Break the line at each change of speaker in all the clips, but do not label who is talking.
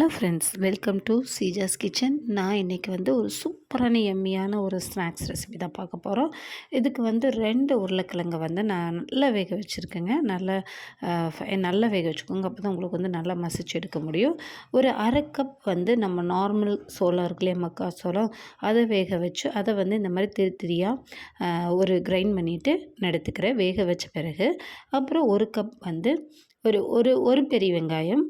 Hello friends, welcome to Seeja's kitchen. நான் இன்றைக்கி வந்து ஒரு சூப்பரான எம்மியான ஒரு ஸ்நாக்ஸ் ரெசிபி தான் பார்க்க போகிறோம். இதுக்கு வந்து 2 உருளைக்கிழங்கை வந்து நான் நல்லா வேக வச்சுருக்கேங்க. நல்லா வேக வச்சுக்கோங்க. அப்போ தான் உங்களுக்கு வந்து நல்லா மசிச்சு எடுக்க முடியும். ஒரு 1/2 கப் வந்து நம்ம நார்மல் சோளம் இருக்கு இல்லையா, மக்காச்சோளம், அதை வேக வச்சு அதை வந்து இந்த மாதிரி திரியாக ஒரு கிரைண்ட் பண்ணிவிட்டு நான் எடுத்துக்கிறேன் வேக வச்ச பிறகு. அப்புறம் 1 கப் வந்து ஒரு ஒரு ஒரு பெரிய வெங்காயம்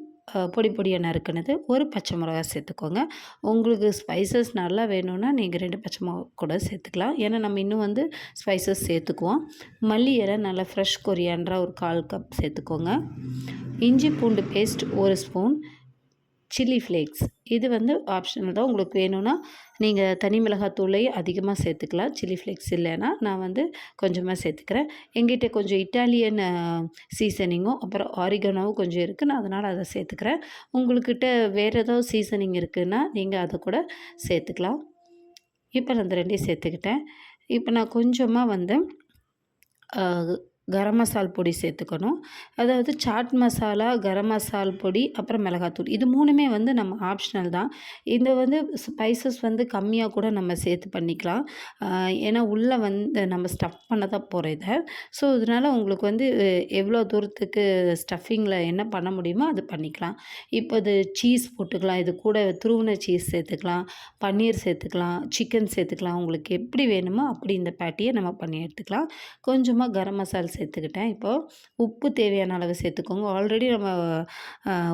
பொடி பொடியாக நறுக்குனது, ஒரு பச்சை மிளகா சேர்த்துக்கோங்க. உங்களுக்கு ஸ்பைசஸ் நல்லா வேணும்னா நீங்கள் 2 பச்சை மிளகா கூட சேர்த்துக்கலாம். ஏன்னா நம்ம இன்னும் வந்து ஸ்பைசஸ் சேர்த்துக்குவோம். மல்லி இலை நல்லா ஃப்ரெஷ் கொரியாண்டரா ஒரு 1/4 கப் சேர்த்துக்கோங்க. இஞ்சி பூண்டு பேஸ்ட் 1 ஸ்பூன். சில்லி ஃப்ளேக்ஸ் இது வந்து ஆப்ஷனல் தான். உங்களுக்கு வேணும்னா நீங்கள் தனி மிளகாத்தூளை அதிகமாக சேர்த்துக்கலாம். சில்லி ஃப்ளேக்ஸ் இல்லைன்னா நான் வந்து கொஞ்சமாக சேர்த்துக்கிறேன். எங்கிட்ட கொஞ்சம் இட்டாலியன் சீசனிங்கும் அப்புறம் ஆரிகனோவும் கொஞ்சம் இருக்குது. நான் அதனால் அதை சேர்த்துக்கிறேன். உங்கள்கிட்ட வேறு ஏதாவது சீசனிங் இருக்குதுன்னா நீங்கள் அதை கூட சேர்த்துக்கலாம். இப்போ நான் இந்த 2ஐயும் சேர்த்துக்கிட்டேன். இப்போ நான் கொஞ்சமாக வந்து கரம் மசால் பொடி சேர்த்துக்கணும். அதாவது சாட் மசாலா, கரம் மசால் பொடி, அப்புறம் மிளகாத்தூள், இது 3மே வந்து நம்ம ஆப்ஷனல் தான். இந்த வந்து ஸ்பைசஸ் வந்து கம்மியாக கூட நம்ம சேர்த்து பண்ணிக்கலாம். ஏன்னா உள்ளே வந்து நம்ம ஸ்டஃப் பண்ண தான் போகிறோம் இதை. ஸோ இதனால் உங்களுக்கு வந்து எவ்வளோ தூரத்துக்கு ஸ்டஃபிங்கில் என்ன பண்ண முடியுமோ அது பண்ணிக்கலாம். இப்போ இது சீஸ் போட்டுக்கலாம். இது கூட துருவின சீஸ் சேர்த்துக்கலாம், பன்னீர் சேர்த்துக்கலாம், சிக்கன் சேர்த்துக்கலாம். உங்களுக்கு எப்படி வேணுமோ அப்படி இந்த பேட்டியை நம்ம பண்ணி எடுத்துக்கலாம். கொஞ்சமாக கரம் மசாலா சேர்த்துக்கிட்டேன். இப்போது உப்பு தேவையான அளவு சேர்த்துக்கோங்க. ஆல்ரெடி நம்ம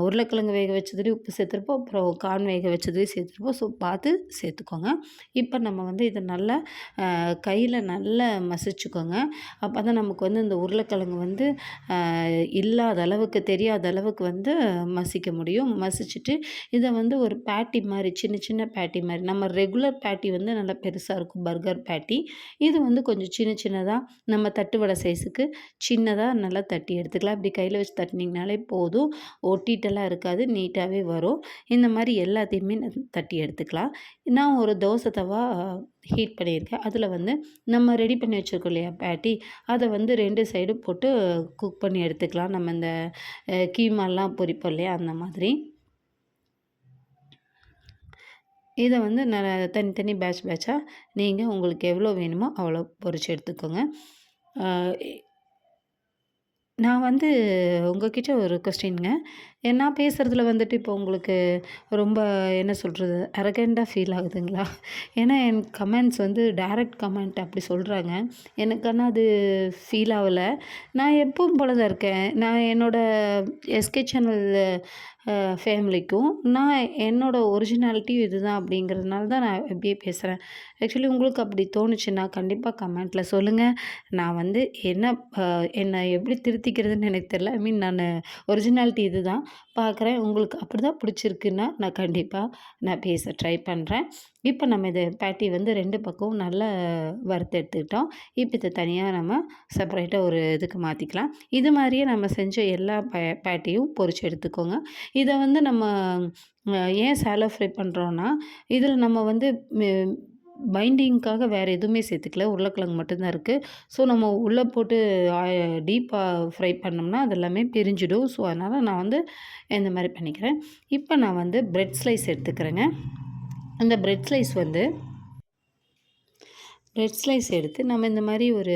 உருளைக்கிழங்கு வேக வச்சதுலேயும் உப்பு சேர்த்துருப்போம், அப்புறம் கார்ன் வேக வச்சதுலேயும் சேர்த்துருப்போம். ஸோ பார்த்து சேர்த்துக்கோங்க. இப்போ நம்ம வந்து இதை நல்லா கையில் நல்லா மசிச்சுக்கோங்க. அப்போ தான் நமக்கு வந்து இந்த உருளைக்கிழங்கு வந்து இல்லாத அளவுக்கு, தெரியாத அளவுக்கு வந்து மசிக்க முடியும். மசிச்சுட்டு இதை வந்து ஒரு பேட்டி மாதிரி, சின்ன சின்ன பேட்டி மாதிரி, நம்ம ரெகுலர் பேட்டி வந்து நல்லா பெருசாக இருக்கும் பர்கர் பேட்டி. இது வந்து கொஞ்சம் சின்ன சின்னதாக நம்ம தட்டுவடை சைஸுக்கு சின்னதாக நல்லா தட்டி எடுத்துக்கலாம். இப்படி கையில் வச்சு தட்டினீங்கனாலே போதும், ஒட்டிட்டெல்லாம் இருக்காது, நீட்டாகவே வரும். இந்த மாதிரி எல்லாத்தையுமே தட்டி எடுத்துக்கலாம். நான் ஒரு தோசை தவா ஹீட் பண்ணியிருக்கேன். அதில் வந்து நம்ம ரெடி பண்ணி வச்சுருக்கோம் இல்லையா பேட்டி, அதை வந்து 2 சைடு போட்டு குக் பண்ணி எடுத்துக்கலாம். நம்ம இந்த கீமாலாம் பொரிப்போம் இல்லையா, அந்த மாதிரி. இதை வந்து தனித்தனி பேட்சாக நீங்கள் உங்களுக்கு எவ்வளோ வேணுமோ அவ்வளோ பொரிச்சு எடுத்துக்கோங்க. நான் வந்து உங்ககிட்ட ஒரு கொஸ்டின்ங்க. நான் பேசுகிறதுல வந்துட்டு இப்போ உங்களுக்கு ரொம்ப என்ன சொல்கிறது, அரகெண்ட்டாக ஃபீல் ஆகுதுங்களா? ஏன்னா என் கமெண்ட்ஸ் வந்து டைரக்ட் கமெண்ட் அப்படி சொல்கிறாங்க. எனக்கு ஆனால் அது ஃபீல் ஆகலை. நான் எப்பவும் போல தான் இருக்கேன். நான் என்னோடய எஸ்கே சேனல் ஃபேமிலிக்கும் நான் என்னோடய ஒரிஜினாலிட்டியும் இது தான் அப்படிங்கிறதுனால தான் நான் இப்படியே பேசுகிறேன். ஆக்சுவலி உங்களுக்கு அப்படி தோணுச்சுன்னா கண்டிப்பாக கமெண்ட்டில் சொல்லுங்கள். நான் வந்து என்னை எப்படி திருத்திக்கிறதுன்னு எனக்கு தெரியல. ஐ மீன் நான் ஒரிஜினாலிட்டி இது தான் பார்க்குறேன். உங்களுக்கு அப்படி தான் பிடிச்சிருக்குன்னா நான் கண்டிப்பாக பேச ட்ரை பண்ணுறேன். இப்போ நம்ம இதை பேட்டி வந்து 2 பக்கமும் நல்லா வறுத்து எடுத்துக்கிட்டோம். இப்போ இதை தனியாக நம்ம செப்பரேட்டாக ஒரு இதுக்கு மாற்றிக்கலாம். இது மாதிரியே நம்ம செஞ்ச எல்லா பேட்டியும் பொரிச்சு எடுத்துக்கோங்க. இதை வந்து நம்ம ஏன் ஷாலோ ஃப்ரை பண்ணுறோன்னா, இதில் நம்ம வந்து பைண்டிங்க்காக வேறு எதுவுமே சேர்த்துக்கல, உருளைக்கிழங்கு மட்டும்தான் இருக்குது. ஸோ நம்ம உள்ளே போட்டு டீப்பாக ஃப்ரை பண்ணோம்னா அது எல்லாமே பிரிஞ்சிடும். ஸோ அதனால் நான் வந்து இந்த மாதிரி பண்ணிக்கிறேன். இப்போ நான் வந்து பிரெட் ஸ்லைஸ் எடுத்துக்கிறேங்க. அந்த பிரெட் ஸ்லைஸ் எடுத்து நம்ம இந்த மாதிரி ஒரு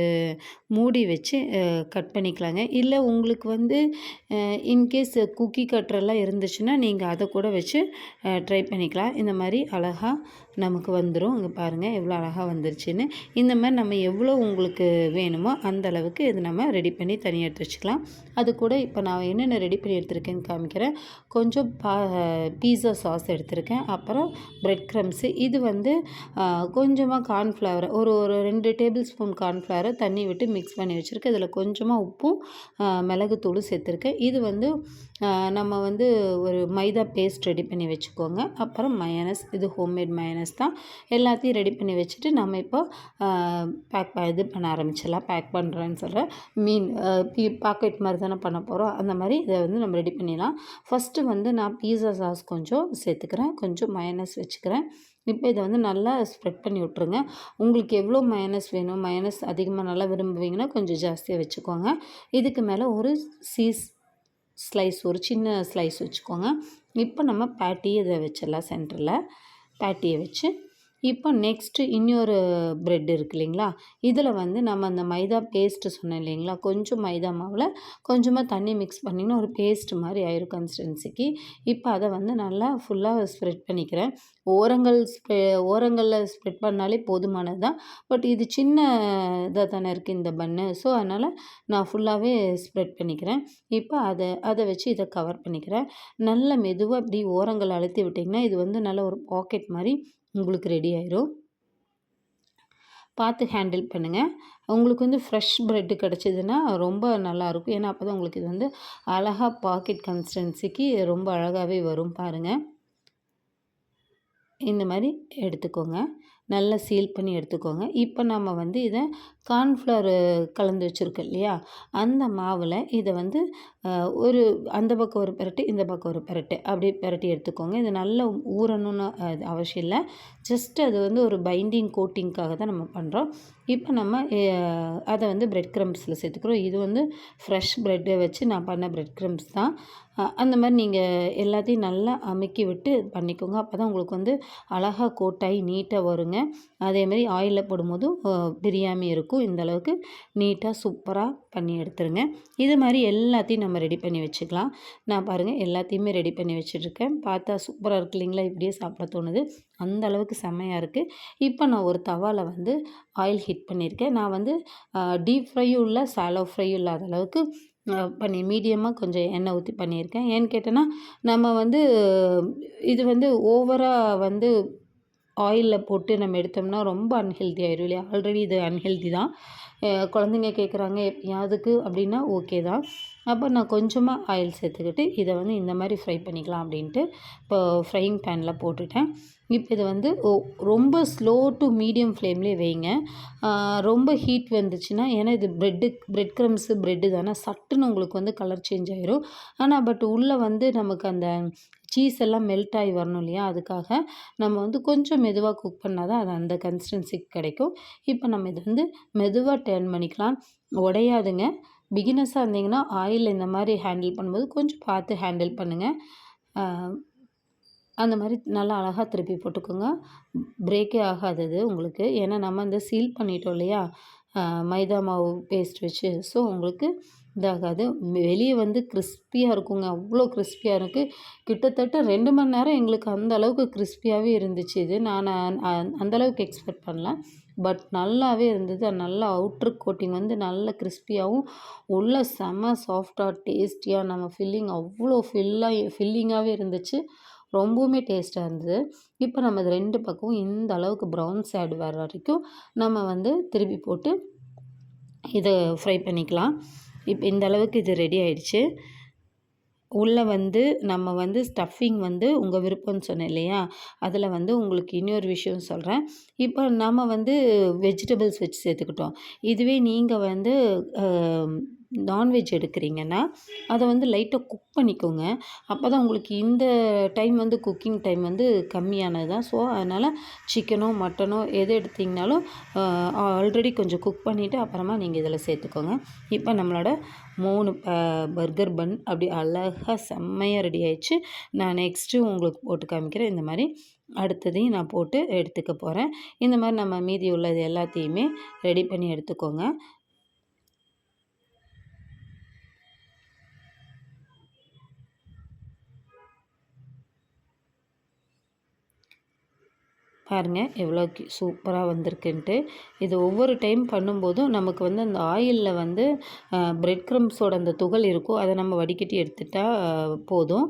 மூடி வச்சு கட் பண்ணிக்கலாங்க. இல்லை உங்களுக்கு வந்து இன்கேஸ் குக்கி கட்டரெல்லாம் இருந்துச்சுன்னா நீங்கள் அதை கூட வச்சு ட்ரை பண்ணிக்கலாம். இந்த மாதிரி அழகாக நமக்கு வந்துடும். இங்கே பாருங்கள் எவ்வளோ அழகாக வந்துருச்சுன்னு. இந்த மாதிரி நம்ம எவ்வளோ உங்களுக்கு வேணுமோ அந்த அளவுக்கு இது நம்ம ரெடி பண்ணி தனியாக எடுத்து வச்சுக்கலாம். அது கூட இப்போ நான் என்னென்ன ரெடி பண்ணி எடுத்துருக்கேன்னு காமிக்கிறேன். கொஞ்சம் பீஸா சாஸ் எடுத்திருக்கேன். அப்புறம் பிரெட் க்ரம்ஸு, இது வந்து கொஞ்சமாக கார்ன்ஃப்ளவர், ஒரு 2 டேபிள் ஸ்பூன் கார்ன்ஃப்ளவரை தண்ணி விட்டு மிக்ஸ் பண்ணி வச்சுருக்கேன். இதில் கொஞ்சமாக உப்பும் மிளகுத்தூளும் சேர்த்துருக்கேன். இது வந்து நம்ம வந்து ஒரு மைதா பேஸ்ட் ரெடி பண்ணி வச்சுக்கோங்க. அப்புறம் மயோனஸ், இது ஹோம்மேட் மயோனஸ் தான். எல்லாத்தையும் ரெடி பண்ணி வச்சுட்டு நம்ம இப்போ இது பண்ண ஆரம்பிச்சிடலாம். பேக் பண்ணுறேன்னு சொல்கிறேன், பாக்கெட் மாதிரி தானே பண்ண போகிறோம். அந்த மாதிரி இதை வந்து நம்ம ரெடி பண்ணிடலாம். ஃபஸ்ட்டு வந்து நான் பீஸா சாஸ் கொஞ்சம் சேர்த்துக்கிறேன், கொஞ்சம் மயோனஸ் வச்சுக்கிறேன். இப்போ இதை வந்து நல்லா ஸ்ப்ரெட் பண்ணி விட்ருங்க. உங்களுக்கு எவ்வளோ மயோனஸ் வேணும், மயோனஸ் அதிகமாக நல்லா விரும்புவீங்கன்னா கொஞ்சம் ஜாஸ்தியாக வச்சுக்கோங்க. இதுக்கு மேலே ஒரு ஒரு சின்ன ஸ்லைஸ் வச்சுக்கோங்க. இப்போ நம்ம பேட்டியை இதை வச்சிடலாம் சென்டரில். பேட்டியை வச்சு இப்போ நெக்ஸ்ட்டு இன்னொரு ப்ரெட் இருக்கு இல்லைங்களா, இதில் வந்து நம்ம அந்த மைதா பேஸ்ட்டு சொன்னேன் இல்லைங்களா, கொஞ்சம் மைதா மாவில் கொஞ்சமாக தண்ணி மிக்ஸ் பண்ணிங்கன்னா ஒரு பேஸ்ட் மாதிரி ஆயிரும் கன்சிஸ்டன்சிக்கு. இப்போ அதை வந்து நல்லா ஃபுல்லாக ஸ்ப்ரெட் பண்ணிக்கிறேன். ஓரங்களில் ஸ்ப்ரெட் பண்ணாலே போதுமானது தான். பட் இது சின்ன இதாக தானே இருக்குது இந்த பன்னு, ஸோ அதனால் நான் ஃபுல்லாகவே ஸ்ப்ரெட் பண்ணிக்கிறேன். இப்போ அதை வச்சு இதை கவர் பண்ணிக்கிறேன். நல்ல மெதுவாக இப்படி ஓரங்கள் அழுத்தி விட்டிங்கன்னா இது வந்து நல்ல ஒரு பாக்கெட் மாதிரி உங்களுக்கு ரெடி ஆயிரும். பார்த்து ஹேண்டில் பண்ணுங்கள். உங்களுக்கு வந்து ஃப்ரெஷ் ப்ரெட்டு கிடச்சிதுன்னா ரொம்ப நல்லாயிருக்கும். ஏன்னா அப்போ தான் உங்களுக்கு இது வந்து அழகாக பாக்கெட் கன்சிஸ்டன்சிக்கு ரொம்ப அழகாகவே வரும் பாருங்கள். இந்த மாதிரி எடுத்துக்கோங்க. நல்லா சீல் பண்ணி எடுத்துக்கோங்க. இப்போ நம்ம வந்து இதை கார்ன்ஃப்ளவர் கலந்து வச்சுருக்கோம் இல்லையா, அந்த மாவில் இதை வந்து ஒரு அந்த பக்கம் ஒரு பெரட்டு, இந்த பக்கம் ஒரு பெரட்டு அப்படி பெரட்டி எடுத்துக்கோங்க. இது நல்லா ஊறணும்னு அவசியம் இல்லை. ஜஸ்ட் அது வந்து ஒரு பைண்டிங் கோட்டிங்க்காக தான் நம்ம பண்ணுறோம். இப்போ நம்ம அதை வந்து பிரெட் க்ரம்ஸில் சேர்த்துக்கிறோம். இது வந்து ஃப்ரெஷ் ப்ரெட்டை வச்சு நான் பண்ண பிரெட் க்ரம்ஸ் தான். அந்த மாதிரி நீங்கள் எல்லாத்தையும் நல்லா அமுக்கி விட்டு பண்ணிக்கோங்க. அப்போ தான் உங்களுக்கு வந்து அழகாக கோட்டாகி நீட்டாக வருங்க. அதேமாதிரி ஆயிலில் போடும்போதும் பிரியாமல் இருக்கும். இந்த அளவுக்கு நீட்டாக சூப்பராக பண்ணி எடுத்துருங்க. இது மாதிரி எல்லாத்தையும் நம்ம ரெடி பண்ணி வச்சுக்கலாம். நான் பாருங்கள் எல்லாத்தையுமே ரெடி பண்ணி வச்சுட்ருக்கேன். பார்த்தா சூப்பராக இருக்கு இல்லைங்களா, இப்படியே சாப்பிட தோணுது. அந்த அளவுக்கு செம்மையாக இருக்குது. இப்போ நான் ஒரு தவாவில் வந்து ஆயில் ஹீட் பண்ணியிருக்கேன். நான் வந்து டீப் ஃப்ரையும் இல்லை, சாலோ ஃப்ரையும் இல்லாத அளவுக்கு மீடியமாக கொஞ்சம் எண்ணெய் ஊற்றி பண்ணியிருக்கேன். ஏன்னு கேட்டேன்னா நம்ம வந்து இது வந்து ஓவராக வந்து ஆயிலில் போட்டு நம்ம எடுத்தோம்னா ரொம்ப அன்ஹெல்தி ஆயிடும் இல்லையா. ஆல்ரெடி இது அன்ஹெல்தி தான். குழந்தைங்க கேட்குறாங்க எப்பயாவதுக்கு அப்படின்னா ஓகே தான். அப்போ நான் கொஞ்சமாக ஆயில் சேர்த்துக்கிட்டு இதை வந்து இந்த மாதிரி ஃப்ரை பண்ணிக்கலாம் அப்படின்ட்டு இப்போ ஃப்ரையிங் பேனில் போட்டுட்டேன். இப்போ இது வந்து ரொம்ப ஸ்லோ டு மீடியம் ஃப்ளேம்லேயே வைங்க. ரொம்ப ஹீட் வந்துச்சுன்னா, ஏன்னா இது பிரெட் க்ரம்ஸு ப்ரெட்டு தானே, சட்டுன்னு உங்களுக்கு வந்து கலர் சேஞ்ச் ஆயிரும். ஆனால் பட் உள்ளே வந்து நமக்கு அந்த சீஸ் எல்லாம் மெல்ட் ஆகி வரணும் இல்லையா, அதுக்காக நம்ம வந்து கொஞ்சம் மெதுவாக குக் பண்ணால் தான் அது அந்த கன்சிஸ்டன்சிக்கு கிடைக்கும். இப்போ நம்ம இதை வந்து மெதுவாக டர்ன் பண்ணிக்கலாம். உடையாதுங்க. பிகினர்ஸாக இருந்தீங்கன்னா ஆயில் இந்த மாதிரி ஹேண்டில் பண்ணும்போது கொஞ்சம் பார்த்து ஹேண்டில் பண்ணுங்கள். அந்த மாதிரி நல்லா அழகாக திருப்பி போட்டுக்கோங்க. பிரேக்கே ஆகாதது உங்களுக்கு. ஏன்னா நம்ம அந்த சீல் பண்ணிட்டோம் இல்லையா மைதா மாவு பேஸ்ட் வச்சு. ஸோ உங்களுக்கு இதாகாது. வெளியே வந்து கிறிஸ்பியாக இருக்குங்க. அவ்வளோ கிறிஸ்பியாக இருக்குது. கிட்டத்தட்ட 2 மணி நேரம் எங்களுக்கு அந்த அளவுக்கு கிறிஸ்பியாகவே இருந்துச்சு இது. நான் அந்தளவுக்கு எக்ஸ்பெக்ட் பண்ணல. பட் நல்லாவே இருந்தது. நல்லா அவுட்ரு கோட்டிங் வந்து நல்ல கிறிஸ்பியாகவும் உள்ள செம்ம சாஃப்டாக டேஸ்டியாக நம்ம அவ்வளோ ஃபில்லிங்காகவே இருந்துச்சு. ரொம்பவுமே டேஸ்ட்டாக இருந்தது. இப்போ நம்ம இது 2 பக்கமும் இந்த அளவுக்கு ப்ரௌன் ஷேட் வர வரைக்கும் நம்ம வந்து திருப்பி போட்டு இதை ஃப்ரை பண்ணிக்கலாம். இப்போ இந்த அளவுக்கு இது ரெடி ஆயிடுச்சு. உள்ளே வந்து நம்ம வந்து ஸ்டஃபிங் வந்து உங்கள் விருப்பம்னு சொன்னேன் இல்லையா, அதில் வந்து உங்களுக்கு இன்னொரு விஷயம் சொல்கிறேன். இப்போ நம்ம வந்து வெஜிடபிள்ஸ் வச்சு சேர்த்துக்கிட்டோம். இதுவே நீங்கள் வந்து நான்வெஜ் எடுக்கிறீங்கன்னா அதை வந்து லைட்டாக குக் பண்ணிக்கோங்க. அப்போ தான் உங்களுக்கு இந்த டைம் வந்து குக்கிங் டைம் வந்து கம்மியானது தான். ஸோ அதனால் சிக்கனோ மட்டனோ எது எடுத்திங்கனாலும் ஆல்ரெடி கொஞ்சம் குக் பண்ணிவிட்டு அப்புறமா நீங்கள் இதில் சேர்த்துக்கோங்க. இப்போ நம்மளோட 3 பர்கர் பன் அப்படி அழகாக செம்மையாக ரெடி ஆயிடுச்சு. நான் நெக்ஸ்ட்டு உங்களுக்கு போட்டு காமிக்கிறேன். இந்த மாதிரி அடுத்ததையும் நான் போட்டு எடுத்துக்க போகிறேன். இந்த மாதிரி நம்ம மீதி உள்ளது எல்லாத்தையுமே ரெடி பண்ணி எடுத்துக்கோங்க. பாருங்கள் எவ்வளோ சூப்பராக வந்திருக்குன்ட்டு. இது ஒவ்வொரு டைம் பண்ணும்போதும் நமக்கு வந்து அந்த ஆயிலில் வந்து பிரெட் க்ரம்ஸோட அந்த துகள் இருக்கும். அதை நம்ம வடிகட்டி எடுத்துட்டால் போதும்.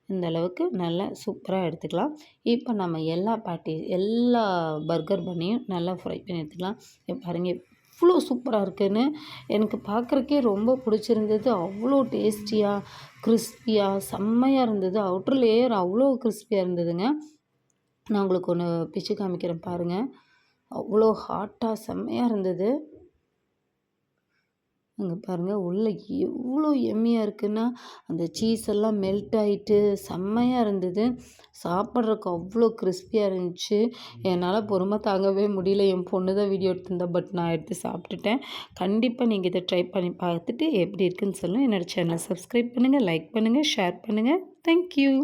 இந்த அளவுக்கு நல்லா சூப்பராக எடுத்துக்கலாம். இப்போ நம்ம எல்லா பர்கர் பன்னையும் நல்லா ஃப்ரை பண்ணி எடுத்துக்கலாம். பாருங்கள் எவ்வளோ சூப்பராக இருக்குன்னு எனக்கு பார்க்குறக்கே ரொம்ப பிடிச்சிருந்தது. அவ்வளோ டேஸ்டியாக கிறிஸ்பியாக செம்மையாக இருந்தது. அவுட்டர் லேயர் அவ்வளோ கிறிஸ்பியாக இருந்ததுங்க. நான் உங்களுக்கு ஒன்று பிச்சு காமிக்கிறேன் பாருங்கள். அவ்வளோ ஹாட்டாக செம்மையாக இருந்தது. அங்கே பாருங்கள் உள்ளே எவ்வளோ எம்மியாக இருக்குன்னா அந்த சீஸ் எல்லாம் மெல்ட் ஆகிட்டு செம்மையாக இருந்தது. சாப்பிட்றதுக்கு அவ்வளோ கிறிஸ்பியாக இருந்துச்சு. என்னால் பொறுமை தாங்கவே முடியல. என் பொண்ணு தான் வீடியோ எடுத்திருந்தா, பட் நான் எடுத்து சாப்பிட்டுட்டேன். கண்டிப்பாக நீங்கள் இதை ட்ரை பண்ணி பார்த்துட்டு எப்படி இருக்குன்னு சொல்லுங்கள். என்னோடய சேனலை சப்ஸ்கிரைப் பண்ணுங்கள், லைக் பண்ணுங்கள், ஷேர் பண்ணுங்கள். தேங்க்யூ.